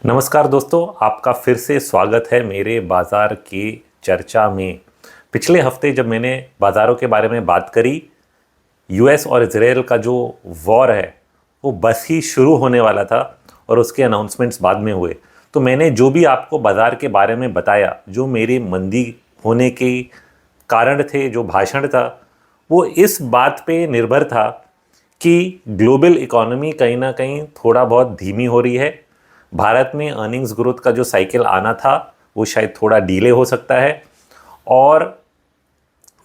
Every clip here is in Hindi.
नमस्कार दोस्तों, आपका फिर से स्वागत है मेरे बाज़ार की चर्चा में। पिछले हफ्ते जब मैंने बाज़ारों के बारे में बात करी, यूएस और इजराइल का जो वॉर है वो बस ही शुरू होने वाला था और उसके अनाउंसमेंट्स बाद में हुए। तो मैंने जो भी आपको बाज़ार के बारे में बताया, जो मेरी मंदी होने के कारण थे, जो भाषण था, वो इस बात पे निर्भर था कि ग्लोबल इकोनॉमी कहीं ना कहीं थोड़ा बहुत धीमी हो रही है। भारत में अर्निंग्स ग्रोथ का जो साइकिल आना था वो शायद थोड़ा डीले हो सकता है, और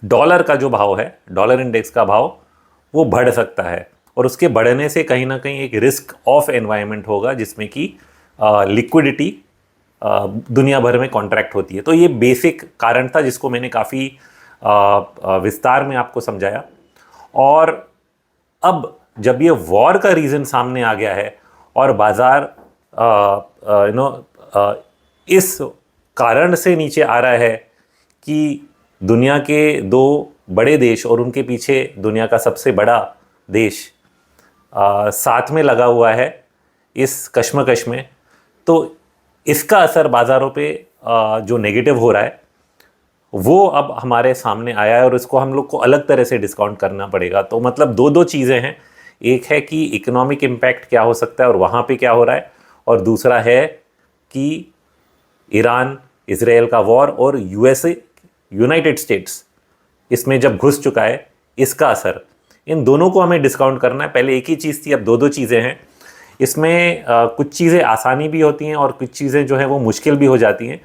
डॉलर का जो भाव है, डॉलर इंडेक्स का भाव, वो बढ़ सकता है। और उसके बढ़ने से कहीं ना कहीं एक रिस्क ऑफ एनवायरनमेंट होगा जिसमें कि लिक्विडिटी दुनिया भर में कॉन्ट्रैक्ट होती है। तो ये बेसिक कारण था जिसको मैंने काफ़ी विस्तार में आपको समझाया। और अब जब ये वॉर का रीज़न सामने आ गया है और बाज़ार इस कारण से नीचे आ रहा है कि दुनिया के दो बड़े देश और उनके पीछे दुनिया का सबसे बड़ा देश साथ में लगा हुआ है इस कश्मकश में, तो इसका असर बाज़ारों पे जो नेगेटिव हो रहा है वो अब हमारे सामने आया है और इसको हम लोग को अलग तरह से डिस्काउंट करना पड़ेगा। तो मतलब दो चीज़ें हैं, एक है कि इकोनॉमिक इम्पैक्ट क्या हो सकता है और वहाँ पे क्या हो रहा है, और दूसरा है कि ईरान इजराइल का वॉर और यूएसए यूनाइटेड स्टेट्स इसमें जब घुस चुका है, इसका असर। इन दोनों को हमें डिस्काउंट करना है। पहले एक ही चीज़ थी, अब दो चीज़ें हैं। इसमें कुछ चीज़ें आसानी भी होती हैं और कुछ चीज़ें जो हैं वो मुश्किल भी हो जाती हैं,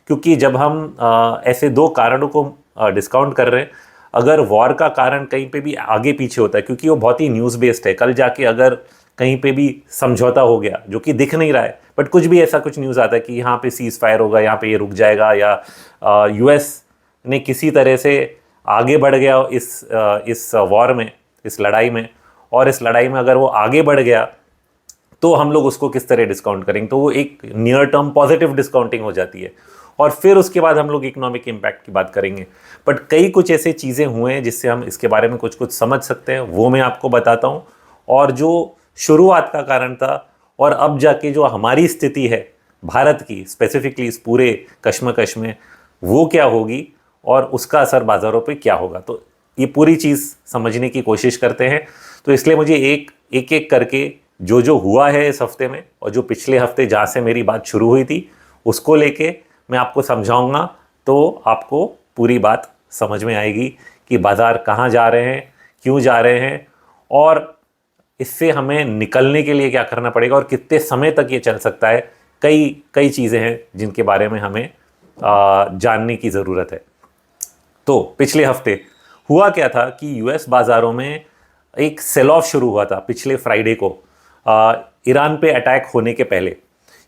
क्योंकि जब हम ऐसे दो कारणों को डिस्काउंट कर रहे हैं, अगर वॉर का कारण कहीं पे भी आगे पीछे होता है, क्योंकि वो बहुत ही न्यूज़ बेस्ड है, कल जाके अगर कहीं पे भी समझौता हो गया जो कि दिख नहीं रहा है, बट कुछ भी ऐसा कुछ न्यूज़ आता है कि यहाँ पे सीज़ फायर होगा, यहाँ पे ये रुक जाएगा, या यूएस ने किसी तरह से आगे बढ़ गया इस वॉर में, इस लड़ाई में, और इस लड़ाई में अगर वो आगे बढ़ गया तो हम लोग उसको किस तरह डिस्काउंट करेंगे। तो वो एक नियर टर्म पॉजिटिव डिस्काउंटिंग हो जाती है, और फिर उसके बाद हम लोग इकोनॉमिक इम्पैक्ट की बात करेंगे। बट कई कुछ ऐसे चीज़ें हुए हैं जिससे हम इसके बारे में कुछ समझ सकते हैं, वो मैं आपको बताता हूँ। और जो शुरुआत का कारण था और अब जाके जो हमारी स्थिति है भारत की, स्पेसिफिकली इस पूरे कश्मकश में, वो क्या होगी और उसका असर बाज़ारों पे क्या होगा, तो ये पूरी चीज़ समझने की कोशिश करते हैं। तो इसलिए मुझे एक करके जो हुआ है इस हफ्ते में, और जो पिछले हफ्ते जहाँ से मेरी बात शुरू हुई थी उसको लेके मैं आपको समझाऊंगा, तो आपको पूरी बात समझ में आएगी कि बाज़ार कहाँ जा रहे हैं, क्यों जा रहे हैं, और इससे हमें निकलने के लिए क्या करना पड़ेगा और कितने समय तक ये चल सकता है। कई चीज़ें हैं जिनके बारे में हमें जानने की ज़रूरत है। तो पिछले हफ्ते हुआ क्या था कि यूएस बाज़ारों में एक सेल ऑफ शुरू हुआ था पिछले फ्राइडे को, ईरान पे अटैक होने के पहले।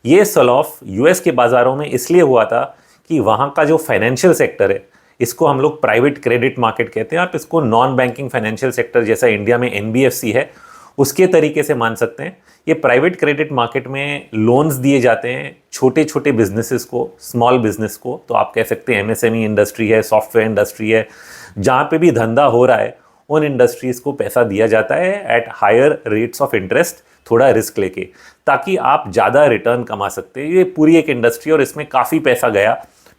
ये सेल ऑफ यूएस के बाज़ारों में इसलिए हुआ था कि वहाँ का जो फाइनेंशियल सेक्टर है, इसको हम लोग प्राइवेट क्रेडिट मार्केट कहते हैं, आप इसको नॉन बैंकिंग फाइनेंशियल सेक्टर जैसा इंडिया में एनबीएफसी है उसके तरीके से मान सकते हैं। ये प्राइवेट क्रेडिट मार्केट में लोन्स दिए जाते हैं छोटे छोटे बिजनेसेस को, स्मॉल बिजनेस को। तो आप कह सकते हैं एमएसएमई इंडस्ट्री है, सॉफ्टवेयर इंडस्ट्री है, जहाँ पे भी धंधा हो रहा है उन इंडस्ट्रीज़ को पैसा दिया जाता है at higher rates of interest, थोड़ा रिस्क लेके, ताकि आप ज़्यादा रिटर्न कमा सकते हैं। ये पूरी एक इंडस्ट्री, और इसमें काफ़ी पैसा गया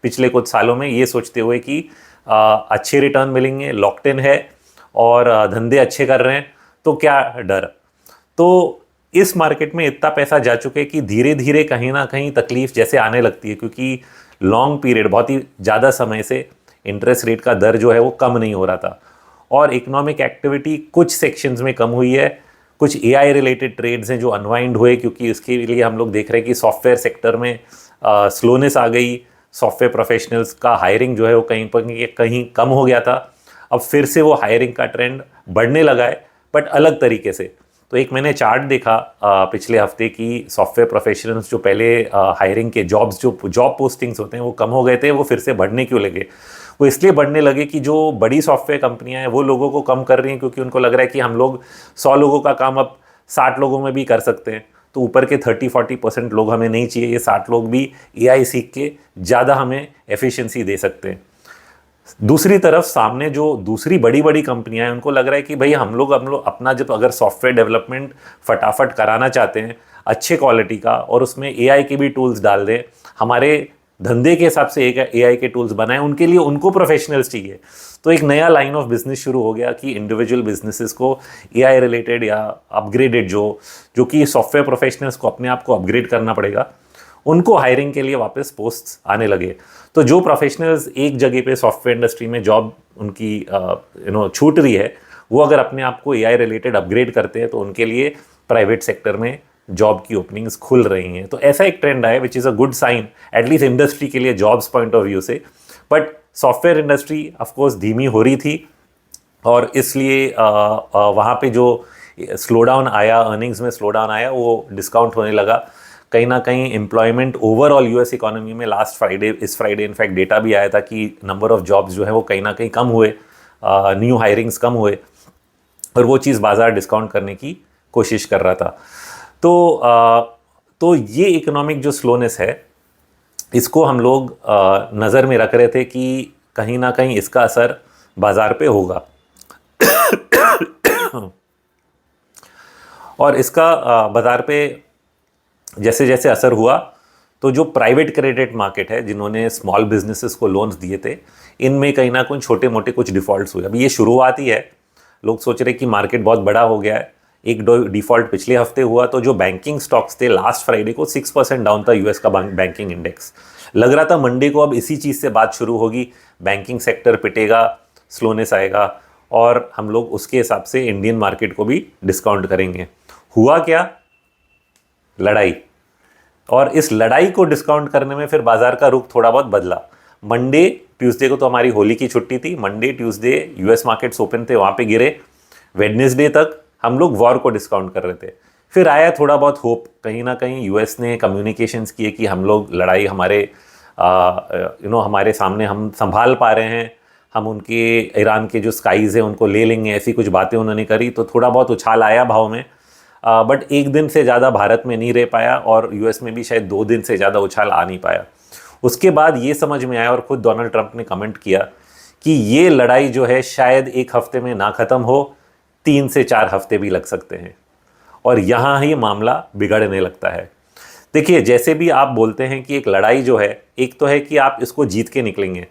पिछले कुछ सालों में, ये सोचते हुए कि अच्छे रिटर्न मिलेंगे, लॉक्ड इन है और धंधे अच्छे कर रहे हैं, तो क्या डर। तो इस मार्केट में इतना पैसा जा चुके कि धीरे धीरे कहीं ना कहीं तकलीफ जैसे आने लगती है, क्योंकि लॉन्ग पीरियड, बहुत ही ज़्यादा समय से इंटरेस्ट रेट का दर जो है वो कम नहीं हो रहा था, और इकोनॉमिक एक्टिविटी कुछ सेक्शंस में कम हुई है। कुछ एआई रिलेटेड ट्रेड्स हैं जो अनवाइंड हुए, क्योंकि इसके लिए हम लोग देख रहे हैं कि सॉफ्टवेयर सेक्टर में स्लोनेस आ गई। सॉफ्टवेयर प्रोफेशनल्स का हायरिंग जो है वो कहीं पर कहीं कम हो गया था, अब फिर से वो हायरिंग का ट्रेंड बढ़ने लगा है, बट अलग तरीके से। तो एक मैंने चार्ट देखा पिछले हफ्ते की, सॉफ्टवेयर प्रोफेशनल्स जो पहले हायरिंग के जॉब्स, जो जॉब पोस्टिंग्स होते हैं वो कम हो गए थे, वो फिर से बढ़ने क्यों लगे। वो इसलिए बढ़ने लगे कि जो बड़ी सॉफ्टवेयर कंपनियां हैं वो लोगों को कम कर रही हैं, क्योंकि उनको लग रहा है कि हम लोग 100 लोगों का काम अब 60 लोगों में भी कर सकते हैं, तो ऊपर के 30-40% लोग हमें नहीं चाहिए, ये 60 लोग भी एआई सीख के ज़्यादा हमें एफिशिएंसी दे सकते हैं। दूसरी तरफ सामने जो दूसरी बड़ी बड़ी कंपनियां हैं उनको लग रहा है कि भाई हम लोग अपना जब अगर सॉफ्टवेयर डेवलपमेंट फटाफट कराना चाहते हैं, अच्छे क्वालिटी का और उसमें एआई के भी टूल्स डाल दें, हमारे धंधे के हिसाब से एक एआई के टूल्स बनाएं, उनके लिए उनको प्रोफेशनल्स चाहिए। तो एक नया लाइन ऑफ बिजनेस शुरू हो गया कि इंडिविजुअल बिजनेसेस को एआई रिलेटेड या अपग्रेडेड जो कि सॉफ्टवेयर प्रोफेशनल्स को अपने आप को अपग्रेड करना पड़ेगा, उनको हायरिंग के लिए वापस पोस्ट्स आने लगे। तो जो प्रोफेशनल्स एक जगह पे सॉफ्टवेयर इंडस्ट्री में जॉब उनकी छूट रही है, वो अगर अपने आप को एआई रिलेटेड अपग्रेड करते हैं तो उनके लिए प्राइवेट सेक्टर में जॉब की ओपनिंग्स खुल रही हैं। तो ऐसा एक ट्रेंड आया which is a good sign at least industry के लिए, जॉब्स पॉइंट ऑफ व्यू से। बट सॉफ्टवेयर इंडस्ट्री ऑफकोर्स धीमी हो रही थी और इसलिए वहाँ पे जो स्लो डाउन आया, अर्निंग्स में स्लो डाउन आया, वो डिस्काउंट होने लगा। कहीं ना कहीं एम्प्लॉयमेंट ओवरऑल यूएस इकोनॉमी में इस फ्राइडे इनफैक्ट डेटा भी आया था कि नंबर ऑफ जॉब्स जो है वो कहीं ना कहीं कम हुए, न्यू हायरिंग्स कम हुए, और वो चीज़ बाजार डिस्काउंट करने की कोशिश कर रहा था। तो ये इकोनॉमिक जो स्लोनेस है, इसको हम लोग नज़र में रख रहे थे कि कहीं ना कहीं इसका असर बाजार पे होगा। और इसका बाजार पे जैसे जैसे असर हुआ, तो जो प्राइवेट क्रेडिट मार्केट है, जिन्होंने स्मॉल बिजनेसेस को लोन्स दिए थे, इनमें कहीं ना कहीं छोटे मोटे कुछ डिफ़ॉल्ट्स हुए। अभी ये शुरुआत ही है, लोग सोच रहे कि मार्केट बहुत बड़ा हो गया है। एक डिफ़ॉल्ट पिछले हफ्ते हुआ, तो जो बैंकिंग स्टॉक्स थे लास्ट फ्राइडे को 6% डाउन था यूएस का बैंकिंग इंडेक्स। लग रहा था मंडे को अब इसी चीज़ से बात शुरू होगी, बैंकिंग सेक्टर पिटेगा, स्लोनेस आएगा और हम लोग उसके हिसाब से इंडियन मार्केट को भी डिस्काउंट करेंगे। हुआ क्या? लड़ाई। और इस लड़ाई को डिस्काउंट करने में फिर बाजार का रुख थोड़ा बहुत बदला। मंडे ट्यूसडे को तो हमारी होली की छुट्टी थी, Monday Tuesday US markets open थे, वहाँ पे गिरे। वेडनेसडे तक हम लोग वॉर को डिस्काउंट कर रहे थे। फिर आया थोड़ा बहुत होप, कहीं ना कहीं यूएस ने कम्युनिकेशंस किए कि हम लोग लड़ाई हमारे सामने हम संभाल पा रहे हैं, हम उनके ईरान के जो स्काईज़ हैं उनको ले लेंगे, ऐसी कुछ बातें उन्होंने करी। तो थोड़ा बहुत उछाल आया भाव में, बट एक दिन से ज़्यादा भारत में नहीं रह पाया और यूएस में भी शायद 2 दिन से ज़्यादा उछाल आ नहीं पाया। उसके बाद ये समझ में आया और खुद डोनाल्ड ट्रंप ने कमेंट किया कि ये लड़ाई जो है शायद 1 हफ्ते में ना ख़त्म हो, 3 से 4 हफ्ते भी लग सकते हैं। और यहाँ ही मामला बिगड़ने लगता है। देखिए, जैसे भी आप बोलते हैं कि एक लड़ाई जो है, एक तो है कि आप इसको जीत के निकलेंगे।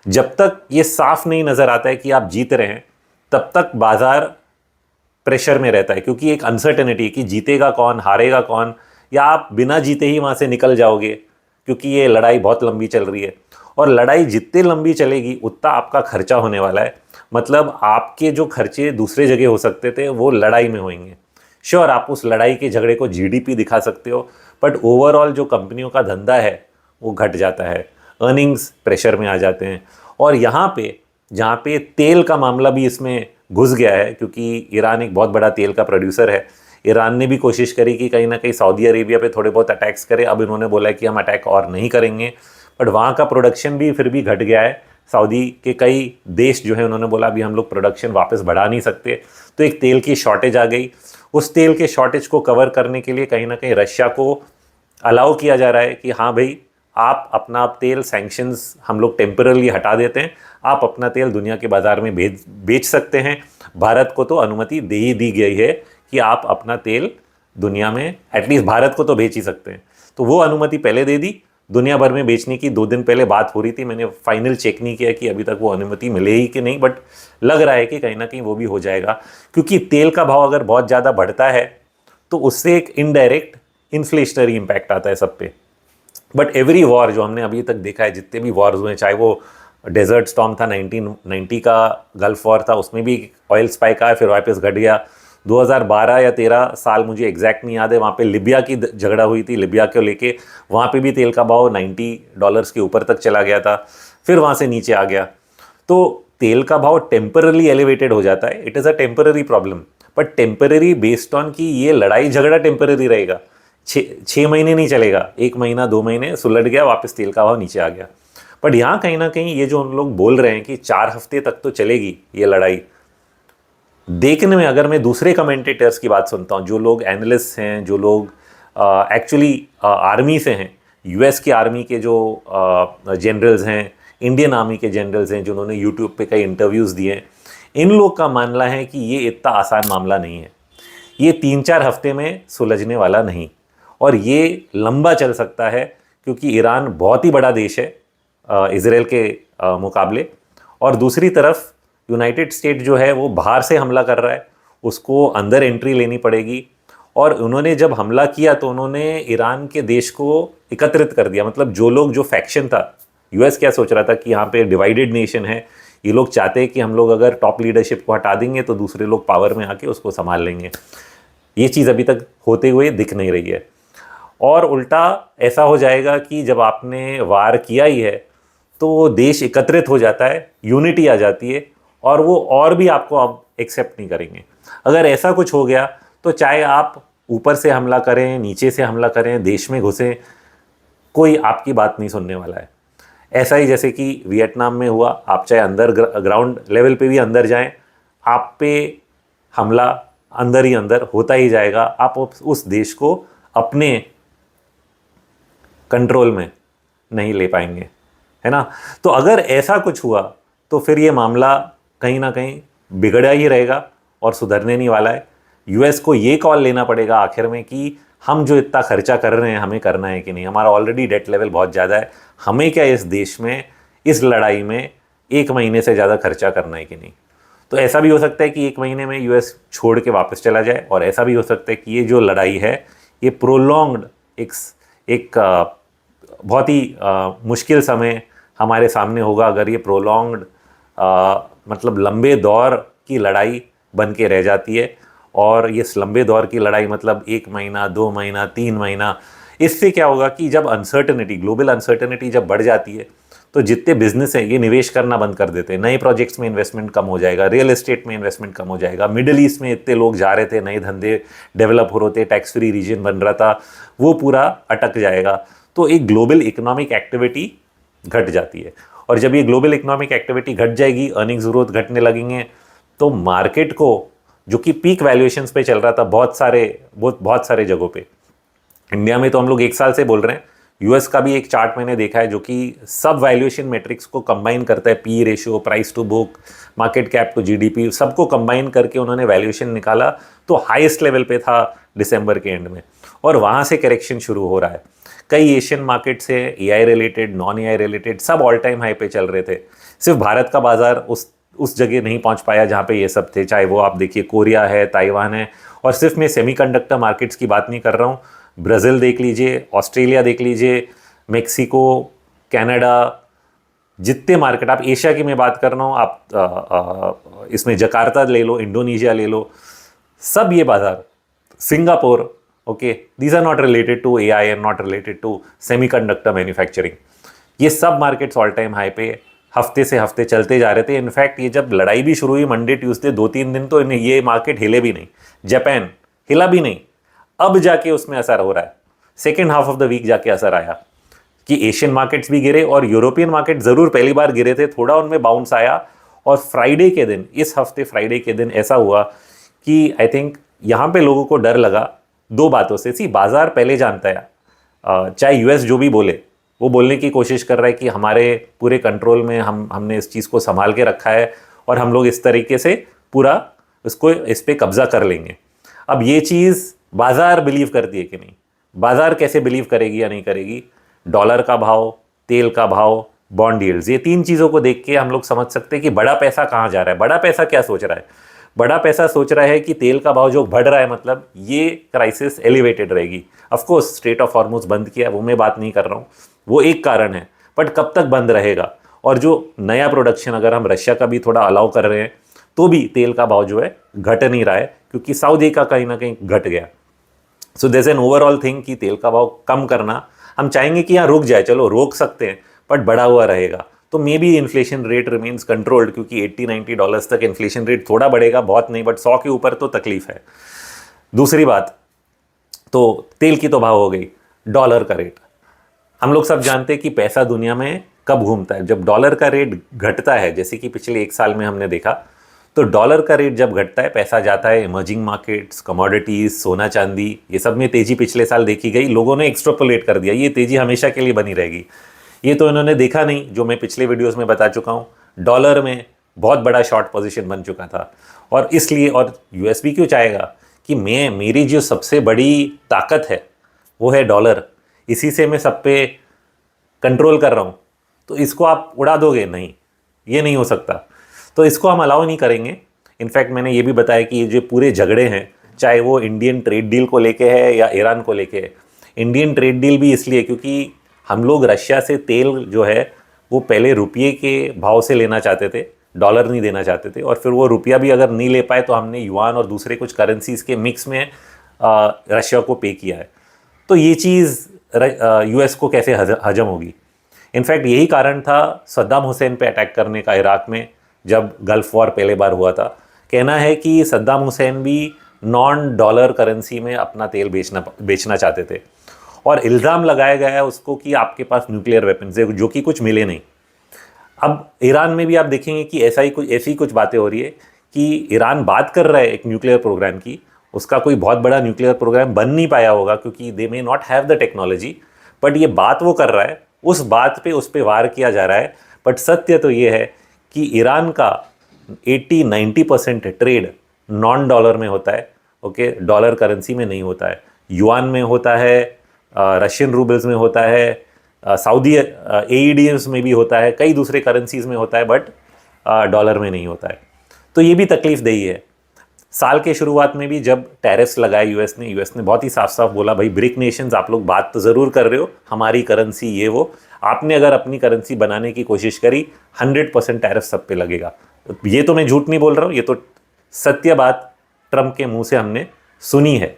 जब तक ये साफ नहीं नज़र आता है कि आप जीत रहे हैं, तब तक बाजार प्रेशर में रहता है, क्योंकि एक अनसर्टेनिटी कि जीतेगा कौन, हारेगा कौन, या आप बिना जीते ही वहाँ से निकल जाओगे, क्योंकि ये लड़ाई बहुत लंबी चल रही है। और लड़ाई जितनी लंबी चलेगी उतना आपका खर्चा होने वाला है। मतलब आपके जो खर्चे दूसरे जगह हो सकते थे वो लड़ाई में होंगे। श्योर, आप उस लड़ाई के झगड़े को जीडीपी दिखा सकते हो, बट ओवरऑल जो कंपनियों का धंधा है वो घट जाता है, अर्निंग्स प्रेशर में आ जाते हैं। और यहाँ पे जहाँ पे तेल का मामला भी इसमें घुस गया है, क्योंकि ईरान एक बहुत बड़ा तेल का प्रोड्यूसर है। ईरान ने भी कोशिश करी कि कहीं ना कहीं सऊदी अरेबिया पे थोड़े बहुत अटैक्स करे। अब इन्होंने बोला है कि हम अटैक और नहीं करेंगे, बट वहाँ का प्रोडक्शन भी फिर भी घट गया है। सऊदी के कई देश जो है उन्होंने बोला अभी हम लोग प्रोडक्शन वापस बढ़ा नहीं सकते। तो एक तेल की शॉर्टेज आ गई। उस तेल के शॉर्टेज को कवर करने के लिए कहीं ना कहीं रशिया को अलाउ किया जा रहा है कि हाँ भाई, आप अपना तेल, सैंक्शंस हम लोग टेम्पररी हटा देते हैं, आप अपना तेल दुनिया के बाज़ार में बेच सकते हैं। भारत को तो अनुमति दे ही दी गई है कि आप अपना तेल दुनिया में, एटलीस्ट भारत को तो बेच ही सकते हैं। तो वो अनुमति पहले दे दी। दुनिया भर में बेचने की 2 दिन पहले बात हो रही थी, मैंने फाइनल चेक नहीं किया कि अभी तक वो अनुमति मिले ही कि नहीं, बट लग रहा है कि कहीं ना कहीं वो भी हो जाएगा, क्योंकि तेल का भाव अगर बहुत ज़्यादा बढ़ता है तो उससे एक इनडायरेक्ट इन्फ्लेशनरी इम्पैक्ट आता है सब पे। बट एवरी वॉर जो हमने अभी तक देखा है, जितने भी वॉर्स हुए, चाहे वो डेजर्ट स्टॉर्म था 1990 का, गल्फ वॉर था, उसमें भी ऑयल स्पाइक आया फिर वापस घट गया। 2012 या 13 साल मुझे एग्जैक्ट नहीं याद है, वहाँ पे लिबिया की झगड़ा हुई थी, लिबिया को लेके, वहाँ पे भी तेल का भाव $90 के ऊपर तक चला गया था, फिर वहाँ से नीचे आ गया। तो तेल का भाव टेम्पररी एलिवेटेड हो जाता है, it is a temporary problem, but temporary based on कि ये लड़ाई झगड़ा टेम्पररी रहेगा, 6 महीने नहीं चलेगा, 1 महीना 2 महीने सुलट गया, वापस तेल का भाव नीचे आ गया। बट यहाँ कहीं ना कहीं ये जो हम लोग बोल रहे हैं कि 4 हफ्ते तक तो चलेगी ये लड़ाई, देखने में अगर मैं दूसरे कमेंटेटर्स की बात सुनता हूँ, जो लोग एनालिस्ट हैं, जो लोग एक्चुअली आर्मी से हैं, यूएस की आर्मी के जो जनरल्स हैं, इंडियन आर्मी के जनरल्स हैं, जिन्होंने यूट्यूब पे कई इंटरव्यूज़ दिए, इन लोग का मानना है कि ये इतना आसान मामला नहीं है, ये 3-4 हफ्ते में सुलझने वाला नहीं। और ये लंबा चल सकता है क्योंकि ईरान बहुत ही बड़ा देश है इजराइल के मुकाबले। और दूसरी तरफ यूनाइटेड स्टेट जो है वो बाहर से हमला कर रहा है, उसको अंदर एंट्री लेनी पड़ेगी। और उन्होंने जब हमला किया तो उन्होंने ईरान के देश को एकत्रित कर दिया। मतलब जो फैक्शन था, यूएस क्या सोच रहा था कि यहाँ पे डिवाइडेड नेशन है, ये लोग चाहते हैं कि हम लोग अगर टॉप लीडरशिप को हटा देंगे तो दूसरे लोग पावर में आके उसको संभाल लेंगे। ये चीज़ अभी तक होते हुए दिख नहीं रही है। और उल्टा ऐसा हो जाएगा कि जब आपने वार किया ही है तो देश एकत्रित हो जाता है, यूनिटी आ जाती है, और वो और भी आपको अब एक्सेप्ट नहीं करेंगे। अगर ऐसा कुछ हो गया तो चाहे आप ऊपर से हमला करें, नीचे से हमला करें, देश में घुसें, कोई आपकी बात नहीं सुनने वाला है। ऐसा ही जैसे कि वियतनाम में हुआ, आप चाहे अंदर ग्राउंड लेवल पे भी अंदर जाएं, आप पे हमला अंदर ही अंदर होता ही जाएगा। आप उस देश को अपने कंट्रोल में नहीं ले पाएंगे, है ना। तो अगर ऐसा कुछ हुआ तो फिर ये मामला कहीं ना कहीं बिगड़ा ही रहेगा और सुधरने नहीं वाला है। यूएस को ये कॉल लेना पड़ेगा आखिर में कि हम जो इतना खर्चा कर रहे हैं हमें करना है कि नहीं। हमारा ऑलरेडी डेट लेवल बहुत ज़्यादा है, हमें क्या इस देश में इस लड़ाई में 1 महीने से ज़्यादा खर्चा करना है कि नहीं। तो ऐसा भी हो सकता है कि 1 महीने में यूएस छोड़ के वापस चला जाए, और ऐसा भी हो सकता है कि ये जो लड़ाई है ये प्रोलॉन्ग्ड एक बहुत ही मुश्किल समय हमारे सामने होगा अगर ये प्रोलॉन्ग्ड मतलब लंबे दौर की लड़ाई बन के रह जाती है। और ये लंबे दौर की लड़ाई मतलब 1 महीना, 2 महीना, 3 महीना, इससे क्या होगा कि जब अनसर्टनिटी, ग्लोबल अनसर्टनिटी जब बढ़ जाती है तो जितने बिजनेस हैं ये निवेश करना बंद कर देते हैं। नए प्रोजेक्ट्स में इन्वेस्टमेंट कम हो जाएगा, रियल एस्टेट में इन्वेस्टमेंट कम हो जाएगा। मिडिल ईस्ट में इतने लोग जा रहे थे, नए धंधे डेवलप हो रहे थे, टैक्स फ्री रीजन बन रहा था, वो पूरा अटक जाएगा। तो एक ग्लोबल इकोनॉमिक एक्टिविटी घट जाती है, और जब ये ग्लोबल इकोनॉमिक एक्टिविटी घट जाएगी, अर्निंग्स ग्रोथ घटने लगेंगे, तो मार्केट को जो कि पीक वैल्यूएशंस पे चल रहा था बहुत सारे जगहों पे, इंडिया में तो हम लोग 1 साल से बोल रहे हैं, यूएस का भी एक चार्ट मैंने देखा है जो कि सब वैल्यूएशन मैट्रिक्स को कंबाइन करता है, P ratio, price to book, market cap to GDP, सबको कंबाइन करके उन्होंने वैल्यूएशन निकाला, तो हाईएस्ट लेवल पे था दिसंबर के एंड में, और वहाँ से करेक्शन शुरू हो रहा है। कई एशियन मार्केट से AI related, non AI related सब ऑल टाइम हाई पे चल रहे थे। सिर्फ भारत का बाजार उस जगह नहीं पहुंच पाया जहाँ पे ये सब थे, चाहे वो आप देखिए कोरिया है, ताइवान है, और सिर्फ मैं सेमीकंडक्टर मार्केट्स की बात नहीं कर रहा हूँ, ब्राज़ील देख लीजिए, ऑस्ट्रेलिया देख लीजिए, मेक्सिको, कनाडा, जितने मार्केट, आप एशिया की मैं बात कर रहा हूँ, आप इसमें जकार्ता ले लो, इंडोनेशिया ले लो, सब ये बाजार, Singapore, okay, these are not related to AI and not related to semiconductor manufacturing. ये सब मार्केट्स ऑल टाइम हाई पे हफ्ते से हफ्ते चलते जा रहे थे। इनफैक्ट ये जब लड़ाई भी शुरू हुई मंडे ट्यूसडे 2-3 दिन तो ये मार्केट हिले भी नहीं, जापान हिला भी नहीं, अब जाके उसमें असर हो रहा है। Second half of the week जाके असर आया कि एशियन मार्केट्स भी गिरे और यूरोपियन मार्केट ज़रूर पहली बार गिरे थे, थोड़ा उनमें बाउंस आया। और फ्राइडे के दिन, इस हफ्ते फ्राइडे के दिन ऐसा हुआ कि आई थिंक यहाँ पे लोगों को डर लगा 2 बातों से। सी बाजार पहले जानता है, चाहे यूएस जो भी बोले, वो बोलने की कोशिश कर रहा है कि हमारे पूरे कंट्रोल में हमने इस चीज़ को संभाल के रखा है और हम लोग इस तरीके से पूरा इस पे कब्जा कर लेंगे। अब ये चीज़ बाजार बिलीव करती है कि नहीं, बाजार कैसे बिलीव करेगी या नहीं करेगी? डॉलर का भाव, तेल का भाव, बॉन्ड यील्ड्स, ये 3 चीज़ों को देख के हम लोग समझ सकते हैं कि बड़ा पैसा कहाँ जा रहा है। बड़ा पैसा क्या सोच रहा है? बड़ा पैसा सोच रहा है कि तेल का भाव जो बढ़ रहा है, मतलब ये क्राइसिस एलिवेटेड रहेगी। Of course straight of Hormuz बंद किया, वो मैं बात नहीं कर रहा हूँ, वो एक कारण है, बट कब तक बंद रहेगा? और जो नया प्रोडक्शन, अगर हम रशिया का भी थोड़ा अलाउ कर रहे हैं तो भी तेल का भाव जो है घट नहीं रहा है, क्योंकि सऊदी का कहीं ना कहीं घट गया। So there is an overall thing कि तेल का भाव कम करना, हम चाहेंगे कि यहाँ रुक जाए, चलो रोक सकते हैं, बट बढ़ा हुआ रहेगा तो may be inflation rate remains controlled, क्योंकि $80-90 तक इन्फ्लेशन रेट थोड़ा बढ़ेगा, बहुत नहीं, बट 100 के ऊपर तो तकलीफ है। दूसरी बात, तो तेल की तो भाव हो गई, डॉलर का रेट। हम लोग सब जानते हैं कि पैसा दुनिया में कब घूमता है, जब डॉलर का रेट घटता है, जैसे कि पिछले 1 साल में हमने देखा, तो डॉलर का रेट जब घटता है पैसा जाता है इमर्जिंग मार्केट्स, कमोडिटीज, सोना चांदी, ये सब में तेजी पिछले साल देखी गई। लोगों ने एक्स्ट्रापोलेट कर दिया ये तेजी हमेशा के लिए बनी रहेगी, ये तो इन्होंने देखा नहीं, जो मैं पिछले वीडियोस में बता चुका हूँ। डॉलर में बहुत बड़ा शॉर्ट पोजीशन बन चुका था, और इसलिए, और यूएस भी क्यों चाहेगा कि मेरी जो सबसे बड़ी ताकत है वो है डॉलर, इसी से मैं सब पे कंट्रोल कर रहा हूँ, तो इसको आप उड़ा दोगे? नहीं, ये नहीं हो सकता। तो इसको हम अलाउ नहीं करेंगे। इनफैक्ट मैंने ये भी बताया कि ये जो पूरे झगड़े हैं, चाहे वो इंडियन ट्रेड डील को लेके है या ईरान को लेके है, इंडियन ट्रेड डील भी इसलिए क्योंकि हम लोग रशिया से तेल जो है वो पहले रुपये के भाव से लेना चाहते थे, डॉलर नहीं देना चाहते थे, और फिर वो रुपया भी अगर नहीं ले पाए तो हमने युआन और दूसरे कुछ करेंसीज के मिक्स में रशिया को पे किया है। तो ये चीज़ यूएस को कैसे हजम होगी? इनफैक्ट यही कारण था सद्दाम हुसैन पे अटैक करने का इराक में, जब गल्फ वॉर पहले बार हुआ था। कहना है कि सद्दाम हुसैन भी नॉन डॉलर करेंसी में अपना तेल बेचना चाहते थे, और इल्ज़ाम लगाया गया है उसको कि आपके पास न्यूक्लियर वेपन्स है, जो कि कुछ मिले नहीं। अब ईरान में भी आप देखेंगे कि ऐसी कुछ बातें हो रही है कि ईरान बात कर रहा है एक न्यूक्लियर प्रोग्राम की, उसका कोई बहुत बड़ा न्यूक्लियर प्रोग्राम बन नहीं पाया होगा क्योंकि they may not have the technology, but ये बात वो कर रहा है, उस बात पे उस पर वार किया जा रहा है। बट सत्य तो ये है कि ईरान का 80-90% ट्रेड नॉन डॉलर में होता है, ओके, डॉलर करेंसी में नहीं होता है, युआन में होता है, रशियन रूबल्स में होता है, सऊदी एईडीएम्स में भी होता है, कई दूसरे करेंसीज में होता है, बट डॉलर में नहीं होता है। तो ये भी तकलीफदेही है। साल के शुरुआत में भी जब टैरिफ्स लगाए यूएस ने बहुत ही साफ साफ बोला, भाई ब्रिक नेशंस आप लोग बात तो ज़रूर कर रहे हो, हमारी करेंसी ये वो, आपने अगर अपनी करेंसी बनाने की कोशिश करी 100% टैरिफ सब पे लगेगा। ये तो मैं झूठ नहीं बोल रहा हूँ, ये तो सत्य बात ट्रंप के मुंह से हमने सुनी है।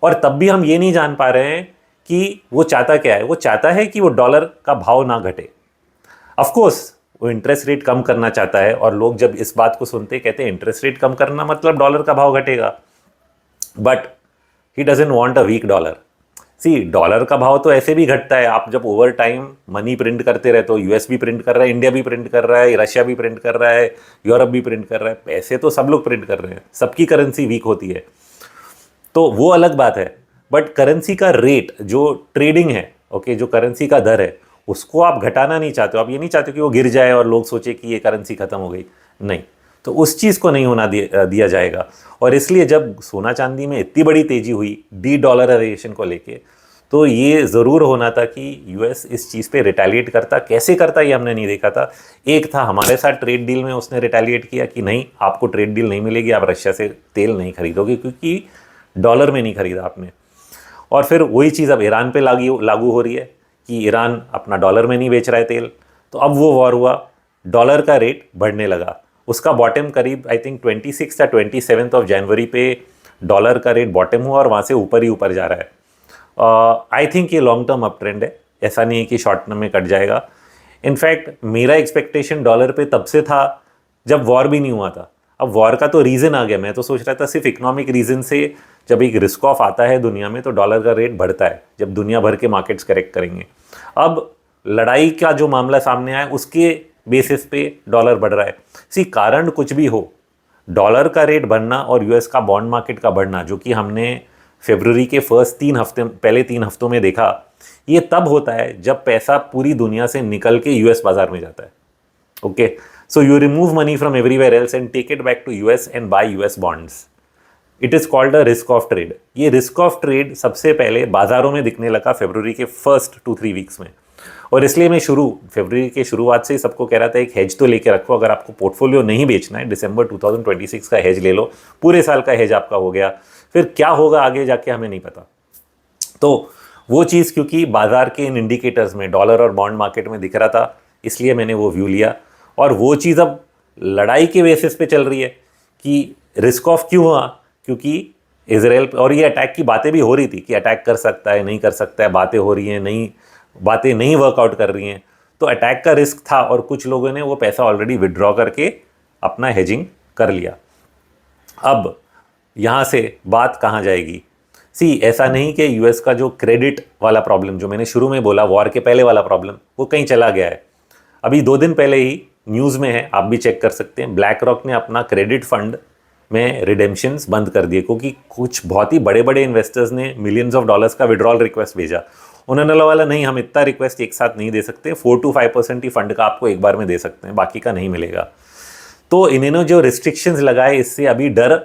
और तब भी हम ये नहीं जान पा रहे हैं कि वो चाहता क्या है। वो चाहता है कि वो डॉलर का भाव ना घटे। ऑफकोर्स वो इंटरेस्ट रेट कम करना चाहता है, और लोग जब इस बात को सुनते कहते हैं इंटरेस्ट रेट कम करना मतलब डॉलर का भाव घटेगा, but he doesn't want a weak dollar. See, dollar का भाव तो ऐसे भी घटता है, आप जब ओवर टाइम मनी प्रिंट करते रहते हो, यूएस भी प्रिंट कर रहा है, इंडिया भी प्रिंट कर रहा है, रशिया भी प्रिंट कर रहा है, यूरोप भी प्रिंट कर रहा है, पैसे तो सब लोग प्रिंट कर रहे हैं, सबकी करेंसी वीक होती है, तो वो अलग बात है। बट करेंसी का रेट जो ट्रेडिंग है, ओके, जो करेंसी का दर है, उसको आप घटाना नहीं चाहते हो। आप ये नहीं चाहते कि वो गिर जाए और लोग सोचे कि ये करेंसी खत्म हो गई, नहीं। तो उस चीज़ को नहीं होना दिया जाएगा। और इसलिए जब सोना चांदी में इतनी बड़ी तेजी हुई डी डॉलराइजेशन को लेके, तो ये ज़रूर होना था कि यूएस इस चीज़ पे रिटेलिएट करता। कैसे करता ये हमने नहीं देखा था। एक था हमारे साथ ट्रेड डील में उसने रिटेलिएट किया कि नहीं, आपको ट्रेड डील नहीं मिलेगी, आप रशिया से तेल नहीं खरीदोगे क्योंकि डॉलर में नहीं खरीदा आपने। और फिर वही चीज़ अब ईरान पे लागू हो रही है कि ईरान अपना डॉलर में नहीं बेच रहा है तेल। तो अब वो वॉर हुआ, डॉलर का रेट बढ़ने लगा। उसका बॉटम करीब आई थिंक 26 या 27 ऑफ जनवरी पे डॉलर का रेट बॉटम हुआ, और वहाँ से ऊपर ही ऊपर जा रहा है। आई थिंक ये लॉन्ग टर्म अप ट्रेंड है, ऐसा नहीं है कि शॉर्ट टर्म में कट जाएगा। इनफैक्ट मेरा एक्सपेक्टेशन डॉलर पे तब से था जब वॉर भी नहीं हुआ था। अब वॉर का तो रीज़न आ गया। मैं तो सोच रहा था सिर्फ इकोनॉमिक रीज़न से जब एक रिस्क ऑफ आता है दुनिया में तो डॉलर का रेट बढ़ता है, जब दुनिया भर के मार्केट्स करेक्ट करेंगे। अब लड़ाई का जो मामला सामने आया उसके बेसिस पे डॉलर बढ़ रहा है। सी, कारण कुछ भी हो, डॉलर का रेट बढ़ना और यूएस का बॉन्ड मार्केट का बढ़ना, जो कि हमने फरवरी के पहले 3 हफ्तों में देखा, ये तब होता है जब पैसा पूरी दुनिया से निकल के यूएस बाजार में जाता है। Okay, so you remove money from everywhere else and take it back to US and buy US bonds. It is called a risk off trade. ये रिस्क ऑफ ट्रेड सबसे पहले बाजारों में दिखने लगा फरवरी के फर्स्ट 2-3 वीक्स में, और इसलिए मैं फरवरी के शुरुआत से ही सबको कह रहा था एक हेज तो लेके रखो। अगर आपको पोर्टफोलियो नहीं बेचना है, दिसंबर 2026 का हेज ले लो, पूरे साल का हेज आपका हो गया। फिर क्या होगा आगे जाके हमें नहीं पता। तो वो चीज़ क्योंकि बाजार के इन इंडिकेटर्स में डॉलर और बॉन्ड मार्केट में दिख रहा था, इसलिए मैंने वो व्यू लिया। और वो चीज़ अब लड़ाई के बेसिस पे चल रही है कि रिस्क ऑफ क्यों हुआ, क्योंकि इजराइल और ये अटैक की बातें भी हो रही थी कि अटैक कर सकता है, नहीं कर सकता है, बातें हो रही हैं, बातें नहीं वर्कआउट कर रही हैं। तो अटैक का रिस्क था, और कुछ लोगों ने वो पैसा ऑलरेडी विड्रॉ करके अपना हेजिंग कर लिया। अब यहाँ से बात कहाँ जाएगी? सी, ऐसा नहीं कि यूएस का जो क्रेडिट वाला प्रॉब्लम, जो मैंने शुरू में बोला वॉर के पहले वाला प्रॉब्लम, वो कहीं चला गया है। अभी 2 दिन पहले ही न्यूज़ में है, आप भी चेक कर सकते हैं, ब्लैक रॉक ने अपना क्रेडिट फंड में रिडेम्पशंस बंद कर दिए क्योंकि कुछ बहुत ही बड़े बड़े इन्वेस्टर्स ने मिलियंस ऑफ डॉलर्स का विड्रॉल रिक्वेस्ट भेजा। उन्होंने वाला नहीं, हम इतना रिक्वेस्ट एक साथ नहीं दे सकते, 4-5% ही फंड का आपको एक बार में दे सकते हैं, बाकी का नहीं मिलेगा। तो इन्होंने जो रिस्ट्रिक्शंस लगाए, इससे अभी डर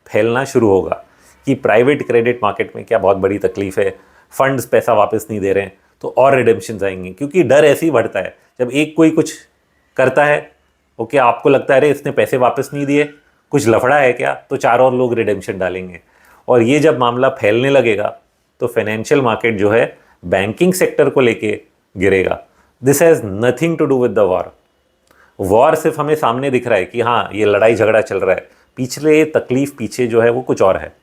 फैलना शुरू होगा कि प्राइवेट क्रेडिट मार्केट में क्या बहुत बड़ी तकलीफ है। फंड्स पैसा वापस नहीं दे रहे हैं तो और रिडेम्पशन आएंगे, क्योंकि डर ऐसे ही बढ़ता है। जब एक कोई कुछ करता है, ओके, आपको लगता है अरे इसने पैसे वापस नहीं दिए, कुछ लफड़ा है क्या, तो 4 और लोग रिडेम्पशन डालेंगे। और ये जब मामला फैलने लगेगा तो फाइनेंशियल मार्केट जो है बैंकिंग सेक्टर को लेके गिरेगा। This has nothing to do with the war. War सिर्फ हमें सामने दिख रहा है कि हाँ ये लड़ाई झगड़ा चल रहा है, पिछले तकलीफ पीछे जो है वो कुछ और है।